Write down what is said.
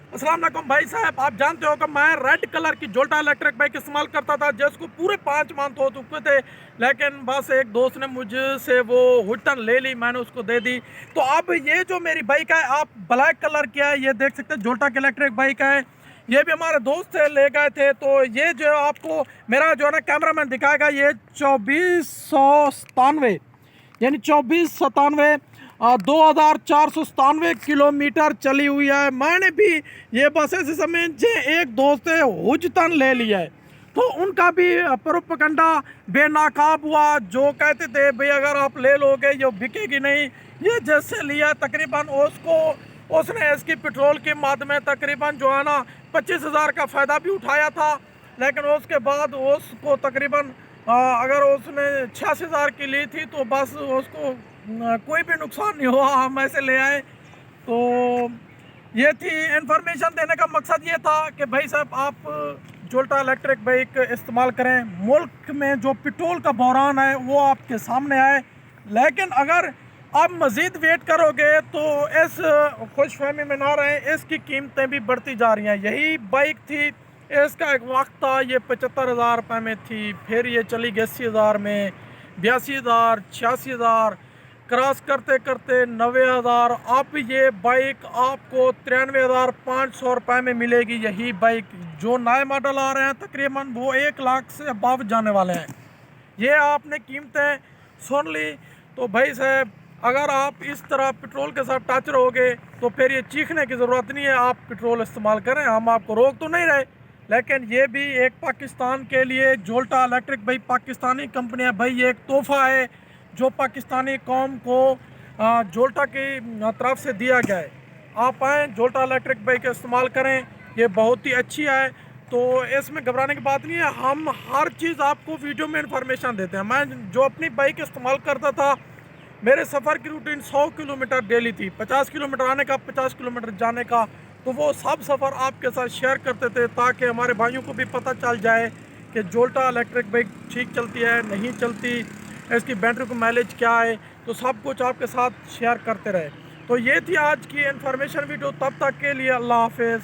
अस्सलाम वालेकुम भाई साहब, आप जानते हो कि मैं रेड कलर की जोल्टा इलेक्ट्रिक बाइक इस्तेमाल करता था जिसको पूरे 5 मंथ हो चुके थे। लेकिन बस एक दोस्त ने मुझसे वो हुटन ले ली, मैंने उसको दे दी। तो अब ये जो मेरी बाइक है, आप ब्लैक कलर की है, ये देख सकते हैं, जोल्टा की इलेक्ट्रिक बाइक है। ये भी हमारे दोस्त से ले गए थे। तो ये जो आपको मेरा जो है ना कैमरा मैन दिखाएगा, ये 2497 यानी 2497 2497 किलोमीटर चली हुई है। मैंने भी ये बस ऐसे समय एक दोस्त है हुजतन ले लिया है, तो उनका भी प्रोपगंडा बेनकाब हुआ। जो कहते थे भाई अगर आप ले लोगे ये बिकेगी नहीं, ये जैसे लिया तकरीबन उसने इसकी पेट्रोल की मद में तकरीबन जो है ना 25,000 का फ़ायदा भी उठाया था। लेकिन उसके बाद उसको तकरीबन अगर उसने 86,000 की ली थी तो बस उसको कोई भी नुकसान नहीं हुआ, हम ऐसे ले आए। तो ये थी इन्फॉर्मेशन देने का मकसद, ये था कि भाई साहब आप जोल्टा इलेक्ट्रिक बाइक इस्तेमाल करें। मुल्क में जो पेट्रोल का बहरान है वो आपके सामने आए, लेकिन अगर आप मज़ीद वेट करोगे तो इस खुशफहमी में ना रहें, इसकी कीमतें भी बढ़ती जा रही हैं। यही बाइक थी, इसका एक वक्त था ये 75,000 रुपये में थी, फिर ये चली गई 80,000 में, 82,000, 86,000, क्रॉस करते करते 90,000। अब ये बाइक आपको 93,500 रुपये में मिलेगी। यही बाइक जो नए मॉडल आ रहे हैं तकरीबन वो 1 लाख से अबव जाने वाले हैं। ये आपने कीमतें सुन ली। तो भाई साहब अगर आप इस तरह पेट्रोल के साथ टच रहोगे तो फिर ये चीखने की ज़रूरत नहीं है, आप पेट्रोल इस्तेमाल करें, हम आपको रोक तो नहीं रहे। लेकिन ये भी एक पाकिस्तान के लिए जोल्टा इलेक्ट्रिक भाई पाकिस्तानी कंपनी है भाई, ये एक तोहफ़ा है जो पाकिस्तानी कौम को जोल्टा की तरफ से दिया गया है। आप आएँ जोल्टा इलेक्ट्रिक बाइक इस्तेमाल करें, ये बहुत ही अच्छी है। तो इसमें घबराने की बात नहीं है, हम हर चीज़ आपको वीडियो में इंफॉर्मेशन देते हैं। मैं जो अपनी बाइक इस्तेमाल करता था, मेरे सफ़र की रूटीन 100 किलोमीटर डेली थी, 50 किलोमीटर आने का, 50 किलोमीटर जाने का। तो वो सब सफ़र आपके साथ शेयर करते थे ताकि हमारे भाइयों को भी पता चल जाए कि जोल्टा इलेक्ट्रिक बाइक ठीक चलती है नहीं चलती, इसकी बैटरी को माइलेज क्या है, तो सब कुछ आपके साथ शेयर करते रहे। तो ये थी आज की इन्फॉर्मेशन वीडियो। तब तक के लिए अल्लाह हाफिज़।